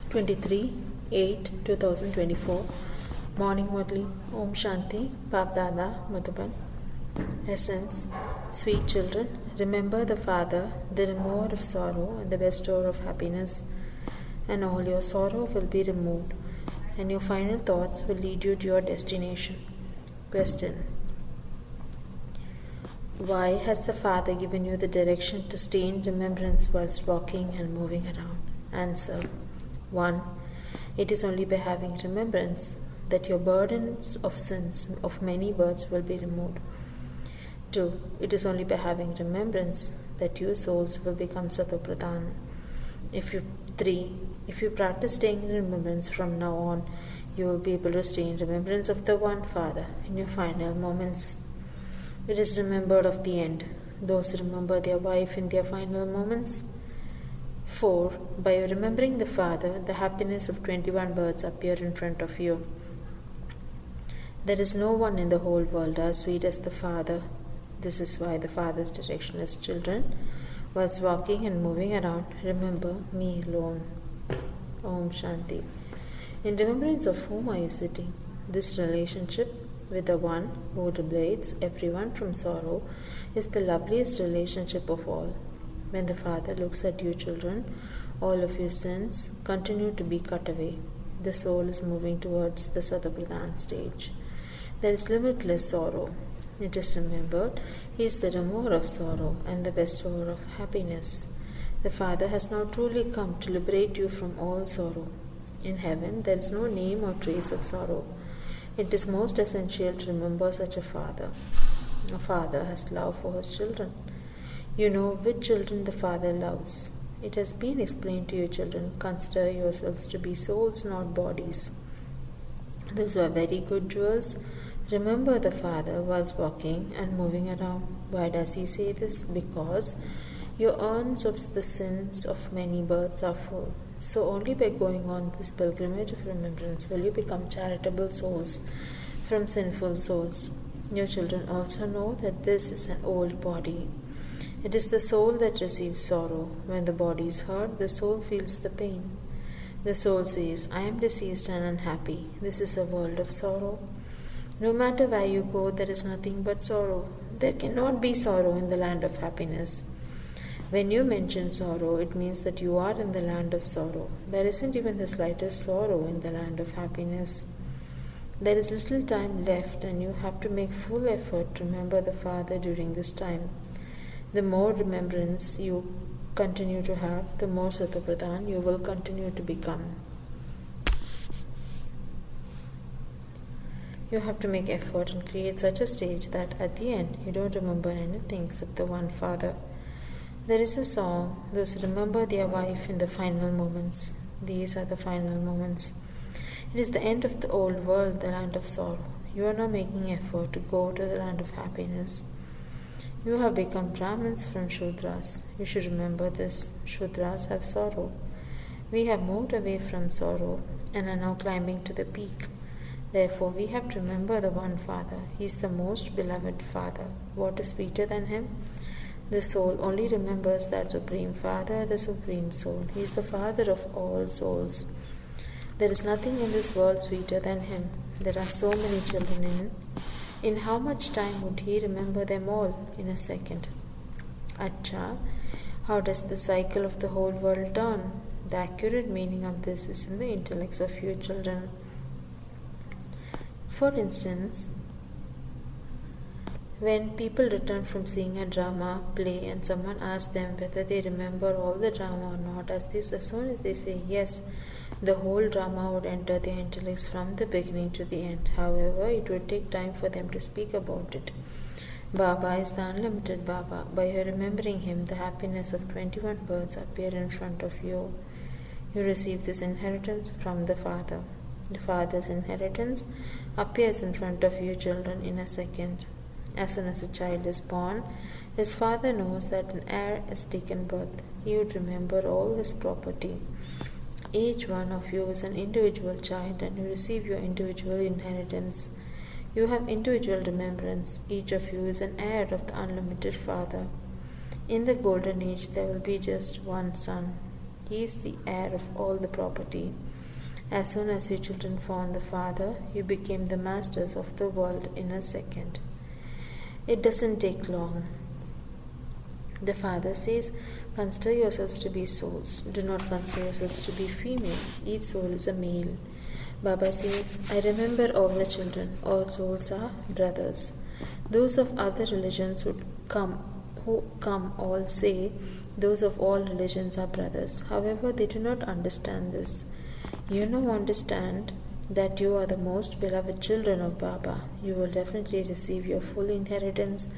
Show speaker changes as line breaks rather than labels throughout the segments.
23/8/2024. Morning Murli. Om Shanti. Bab Dada Madhuban. Essence. Sweet children, remember the Father, the remover of sorrow and the bestower of happiness, and all your sorrow will be removed, and your final thoughts will lead you to your destination. Question. Why has the Father given you the direction to stay in remembrance whilst walking and moving around? Answer. 1. It is only by having remembrance that your burdens of sins of many births will be removed. 2. It is only by having remembrance that your souls will become Satopradhan. 3. If you practice staying in remembrance from now on, you will be able to stay in remembrance of the One Father in your final moments. It is remembered of the end, those who remember their wife in their final moments. 4. By remembering the Father, the happiness of 21 births appear in front of you. There is no one in the whole world as sweet as the Father. This is why the Father's direction is, children, whilst walking and moving around, remember me alone. Om Shanti. In remembrance of whom are you sitting? This relationship with the One who liberates everyone from sorrow is the loveliest relationship of all. When the Father looks at you, children, all of your sins continue to be cut away. The soul is moving towards the Satapradhan stage. There is limitless sorrow. It is remembered He is the remover of sorrow and the bestower of happiness. The Father has now truly come to liberate you from all sorrow. In heaven, there is no name or trace of sorrow. It is most essential to remember such a Father. A Father has love for His children. You know which children the Father loves. It has been explained to you, children. Consider yourselves to be souls, not bodies. Those who are very good jewels, remember the Father whilst walking and moving around. Why does He say this? Because your urns of the sins of many births are full. So only by going on this pilgrimage of remembrance will you become charitable souls from sinful souls. Your children also know that this is an old body. It is the soul that receives sorrow. When the body is hurt, the soul feels the pain. The soul says, I am deceased and unhappy. This is a world of sorrow. No matter where you go, there is nothing but sorrow. There cannot be sorrow in the land of happiness. When you mention sorrow, it means that you are in the land of sorrow. There isn't even the slightest sorrow in the land of happiness. There is little time left, and you have to make full effort to remember the Father during this time. The more remembrance you continue to have, the more Satapradhan you will continue to become. You have to make effort and create such a stage that at the end you don't remember anything except the One Father. There is a song, those who remember their wife in the final moments. These are the final moments. It is the end of the old world, the land of sorrow. You are now making effort to go to the land of happiness. You have become Brahmins from Shudras. You should remember this. Shudras have sorrow. We have moved away from sorrow and are now climbing to the peak. Therefore, we have to remember the One Father. He is the most beloved Father. What is sweeter than Him? The soul only remembers that Supreme Father, the Supreme Soul. He is the Father of all souls. There is nothing in this world sweeter than Him. There are so many children in how much time would He remember them all? In a second. Acha, how does the cycle of the whole world turn? The accurate meaning of this is in the intellects of your children. For instance, when people return from seeing a drama play and someone asks them whether they remember all the drama or not, as soon as they say yes, the whole drama would enter their intellects from the beginning to the end. However, it would take time for them to speak about it. Baba is the unlimited Baba. By your remembering Him, the happiness of 21 births appear in front of you. You receive this inheritance from the Father. The Father's inheritance appears in front of you, children, in a second. As soon as a child is born, his father knows that an heir has taken birth. He would remember all his property. Each one of you is an individual child, and you receive your individual inheritance. You have individual remembrance. Each of you is an heir of the unlimited Father. In the golden age, there will be just one son. He is the heir of all the property. As soon as you children found the Father, you became the masters of the world in a second. It doesn't take long. The Father says, consider yourselves to be souls. Do not consider yourselves to be female. Each soul is a male. Baba says, I remember all the children. All souls are brothers. Those of other religions who come all say, those of all religions are brothers. However, they do not understand this. You now understand that you are the most beloved children of Baba. You will definitely receive your full inheritance,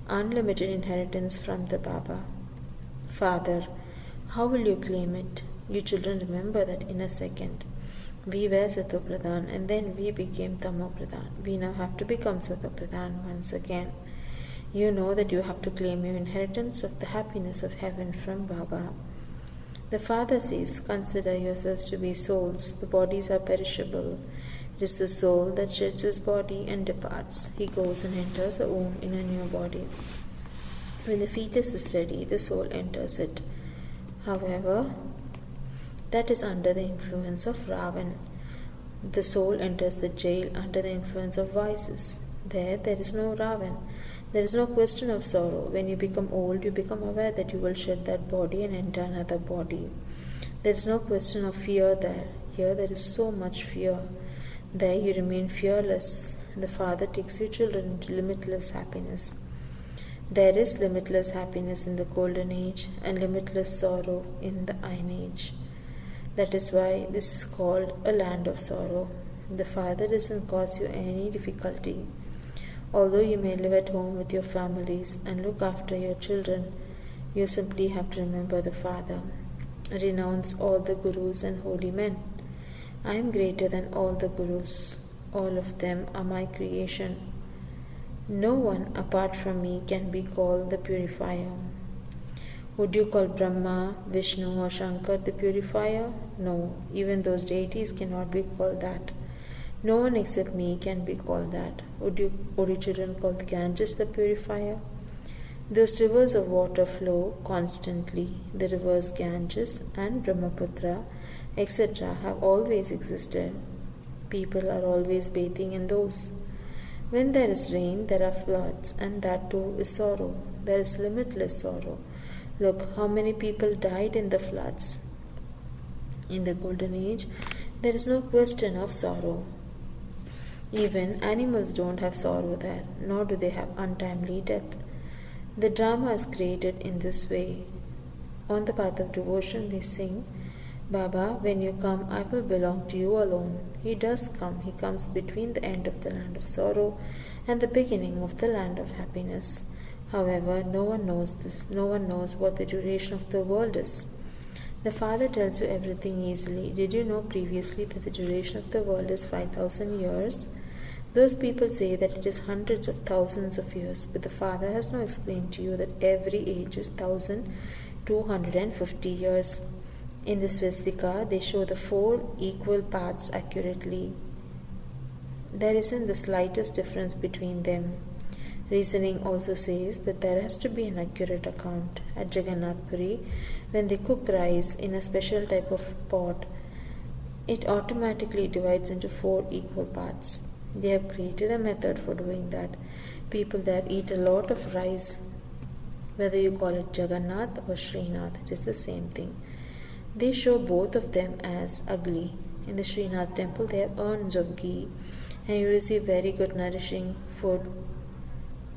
unlimited inheritance from the Baba. Father, how will you claim it? You children remember that in a second. We were Satopradhan and then we became Tamopradhan. We now have to become Satopradhan once again. You know that you have to claim your inheritance of the happiness of heaven from Baba. The Father says, consider yourselves to be souls. The bodies are perishable. It is the soul that sheds his body and departs. He goes and enters a womb in a new body. When the fetus is ready, the soul enters it. However, that is under the influence of Ravan. The soul enters the jail under the influence of vices. There is no Ravan. There is no question of sorrow. When you become old, you become aware that you will shed that body and enter another body. There is no question of fear there. Here there is so much fear. There you remain fearless. The Father takes you children into limitless happiness. There is limitless happiness in the golden age and limitless sorrow in the iron age. That is why this is called a land of sorrow. The Father doesn't cause you any difficulty. Although you may live at home with your families and look after your children, you simply have to remember the Father. Renounce all the gurus and holy men. I am greater than all the gurus. All of them are my creation. No one apart from me can be called the Purifier. Would you call Brahma, Vishnu or Shankar the Purifier? No, even those deities cannot be called that. No one except me can be called that. Would you children call the Ganges the Purifier? Those rivers of water flow constantly. The rivers Ganges and Brahmaputra, etc. have always existed. People are always bathing in those. When there is rain, there are floods, and that too is sorrow. There is limitless sorrow. Look how many people died in the floods. In the golden age, there is no question of sorrow. Even animals don't have sorrow there, nor do they have untimely death. The drama is created in this way. On the path of devotion, they sing, Baba, when you come, I will belong to you alone. He does come. He comes between the end of the land of sorrow and the beginning of the land of happiness. However, no one knows this. No one knows what the duration of the world is. The Father tells you everything easily. Did you know previously that the duration of the world is 5,000 years? Those people say that it is hundreds of thousands of years, but the Father has now explained to you that every age is 1,250 years. In the Svastika, they show the 4 equal paths accurately. There isn't the slightest difference between them. Reasoning also says that there has to be an accurate account. At Jagannath Puri, when they cook rice in a special type of pot, it automatically divides into 4 equal parts. They have created a method for doing that. People there eat a lot of rice. Whether you call it Jagannath or Srinath, it is the same thing. They show both of them as ugly. In the Srinath temple, they have urns of ghee, and you receive very good nourishing food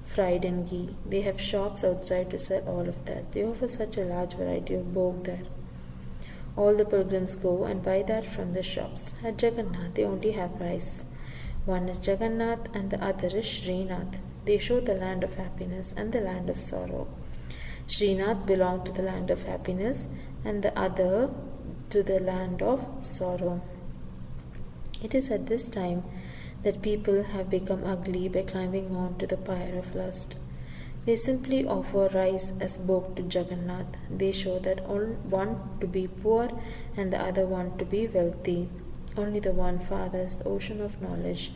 fried in ghee. They have shops outside to sell all of that. They offer such a large variety of bhog there. All the pilgrims go and buy that from the shops. At Jagannath, they only have rice. One is Jagannath and the other is Srinath. They show the land of happiness and the land of sorrow. Srinath belonged to the land of happiness and the other to the land of sorrow. It is at this time that people have become ugly by climbing on to the pyre of lust. They simply offer rice as bhog to Jagannath. They show that one to be poor and the other one to be wealthy. Only the one Father is the ocean of knowledge.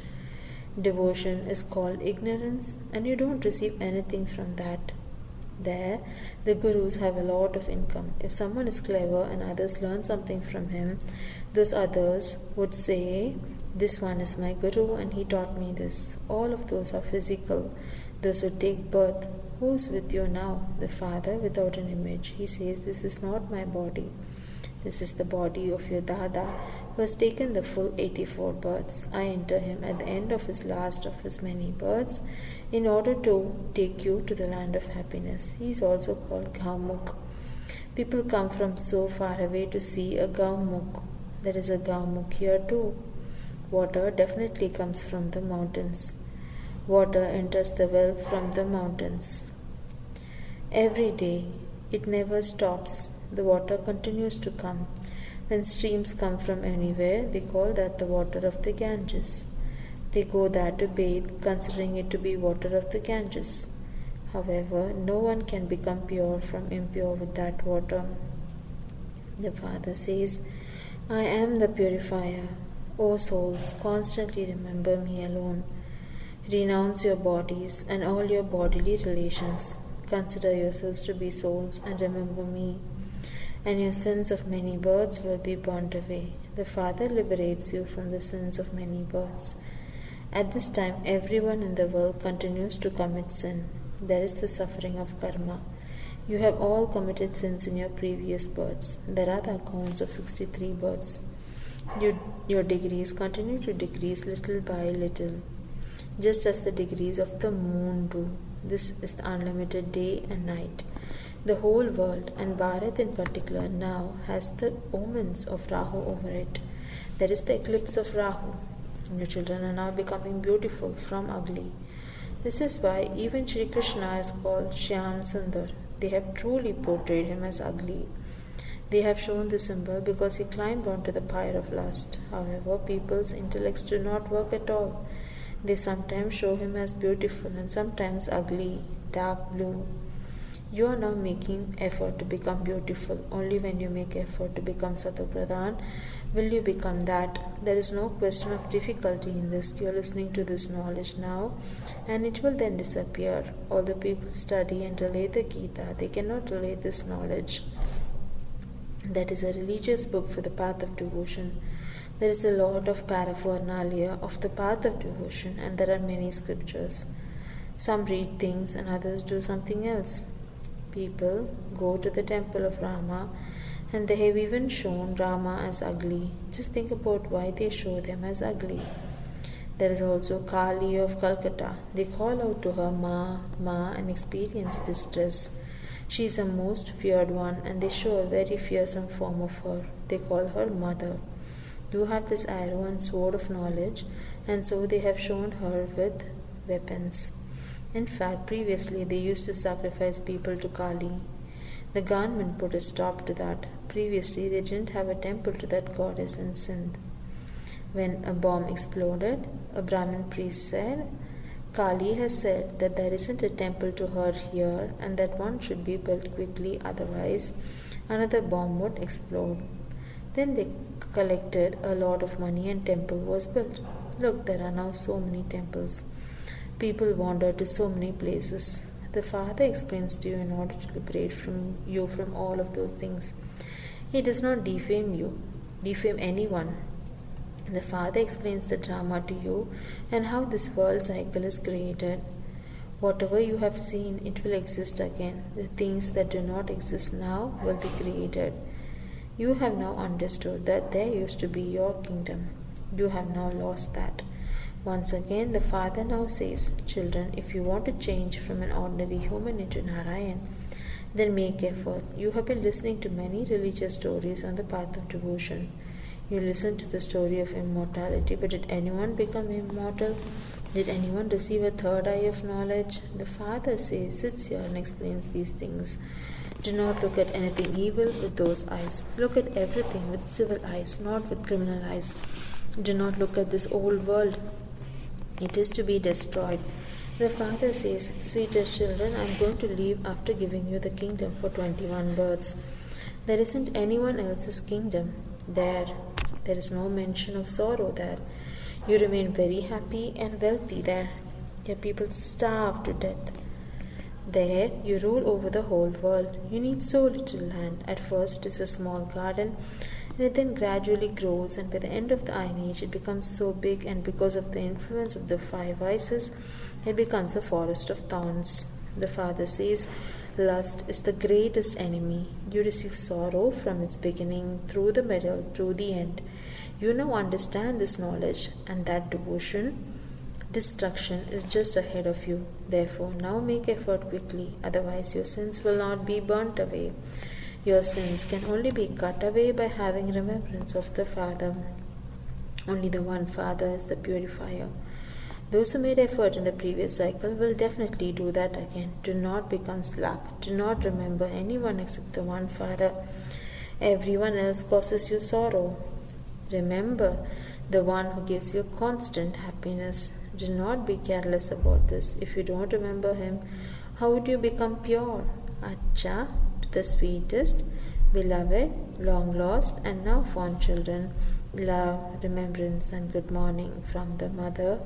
Devotion is called ignorance, and you don't receive anything from that. There, the gurus have a lot of income. If someone is clever and others learn something from him, those others would say, "This one is my guru and he taught me this." All of those are physical. Those who take birth. Who's with you now? The Father without an image. He says, "This is not my body. This is the body of your Dada, who has taken the full 84 births. I enter him at the end of his last of his many births in order to take you to the land of happiness." He is also called Gaumukh. People come from so far away to see a Gaumukh. There is a Gaumukh here too. Water definitely comes from the mountains. Water enters the well from the mountains. Every day, it never stops. The water continues to come. When streams come from anywhere, they call that the water of the Ganges. They go there to bathe, considering it to be water of the Ganges. However, no one can become pure from impure with that water. The Father says, "I am the purifier. O souls, constantly remember me alone. Renounce your bodies and all your bodily relations. Consider yourselves to be souls and remember me, and your sins of many births will be burnt away." The Father liberates you from the sins of many births. At this time, everyone in the world continues to commit sin. There is the suffering of karma. You have all committed sins in your previous births. There are the accounts of 63 births. Your degrees continue to decrease little by little, just as the degrees of the moon do. This is the unlimited day and night. The whole world, and Bharat in particular, now has the omens of Rahu over it. There is the eclipse of Rahu. Your children are now becoming beautiful from ugly. This is why even Shri Krishna is called Shyam Sundar. They have truly portrayed him as ugly. They have shown the symbol because he climbed onto the pyre of lust. However, people's intellects do not work at all. They sometimes show him as beautiful and sometimes ugly, dark blue. You are now making effort to become beautiful. Only when you make effort to become Satopradhan will you become that. There is no question of difficulty in this. You are listening to this knowledge now and it will then disappear. Although people study and relate the Gita, they cannot relate this knowledge. That is a religious book for the path of devotion. There is a lot of paraphernalia of the path of devotion, and there are many scriptures. Some read things and others do something else. People go to the temple of Rama and they have even shown Rama as ugly. Just think about why they show them as ugly. There is also Kali of Calcutta. They call out to her Ma, Ma, and experience distress. She is a most feared one and they show a very fearsome form of her. They call her Mother. You have this arrow and sword of knowledge, and so they have shown her with weapons. In fact, previously they used to sacrifice people to Kali. The government put a stop to that. Previously they didn't have a temple to that goddess in Sindh. When a bomb exploded, a Brahmin priest said, "Kali has said that there isn't a temple to her here and that one should be built quickly, otherwise another bomb would explode." Then they collected a lot of money and temple was built. Look, there are now so many temples. People wander to so many places. The Father explains to you in order to liberate you from all of those things. He does not defame anyone. The Father explains the drama to you and how this world cycle is created. Whatever you have seen, it will exist again. The things that do not exist now will be created. You have now understood that there used to be your kingdom. You have now lost that. Once again, the Father now says, "Children, if you want to change from an ordinary human into Narayan, then make effort. You have been listening to many religious stories on the path of devotion. You listened to the story of immortality, but did anyone become immortal? Did anyone receive a third eye of knowledge?" The Father sits here and explains these things. Do not look at anything evil with those eyes. Look at everything with civil eyes, not with criminal eyes. Do not look at this old world. It is to be destroyed. The Father says, "Sweetest children, I am going to leave after giving you the kingdom for 21 births. There isn't anyone else's kingdom there. There is no mention of sorrow there. You remain very happy and wealthy there. Your people starve to death. There you rule over the whole world. You need so little land. At first it is a small garden, and it then gradually grows, and by the end of the Iron Age it becomes so big, and because of the influence of the five vices, it becomes a forest of thorns. The Father says, lust is the greatest enemy. You receive sorrow from its beginning, through the middle, to the end. You now understand this knowledge, and that destruction is just ahead of you. Therefore, now make effort quickly, otherwise your sins will not be burnt away. Your sins can only be cut away by having remembrance of the Father. Only the one Father is the purifier. Those who made effort in the previous cycle will definitely do that again. Do not become slack. Do not remember anyone except the one Father. Everyone else causes you sorrow. Remember the one who gives you constant happiness. Do not be careless about this. If you don't remember him, how would you become pure? Acha, to the sweetest, beloved, long lost, and now fond children, love, remembrance, and good morning from the mother,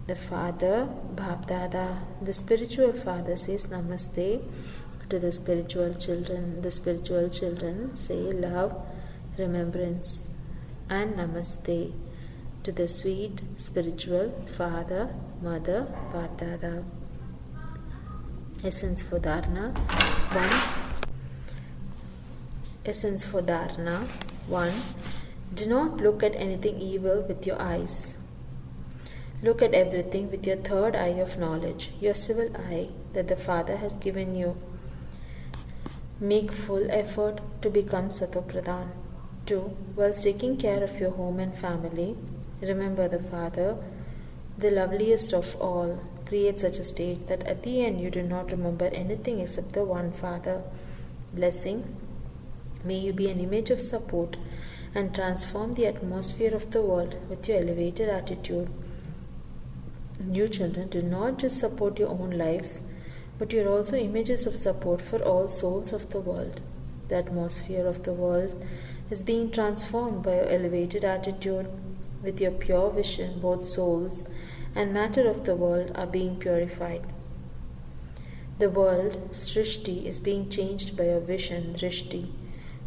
the father, Bab Dada. The spiritual father says Namaste to the spiritual children. The spiritual children say love, remembrance, and Namaste to the sweet spiritual father, mother, Bab Dada. Essence for Dharana 1. Essence for Dharana 1. Do not look at anything evil with your eyes. Look at everything with your third eye of knowledge, your civil eye that the Father has given you. Make full effort to become Satopradhan. 2. Whilst taking care of your home and family, remember the Father, the loveliest of all. Create such a state that at the end you do not remember anything except the one Father. Blessing. May you be an image of support and transform the atmosphere of the world with your elevated attitude. You children do not just support your own lives, but you are also images of support for all souls of the world. The atmosphere of the world is being transformed by your elevated attitude. With your pure vision, both souls and matter of the world are being purified. The world, Srishti, is being changed by your vision, Drishti.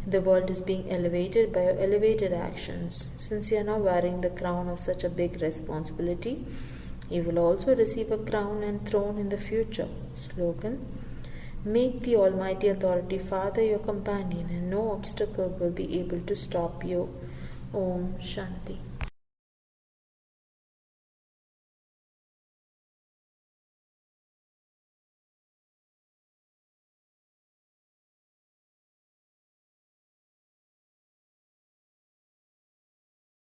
The world is being elevated by your elevated actions. Since you are now wearing the crown of such a big responsibility, you will also receive a crown and throne in the future. Slogan. Make the Almighty Authority Father your companion, and no obstacle will be able to stop you. Om Shanti.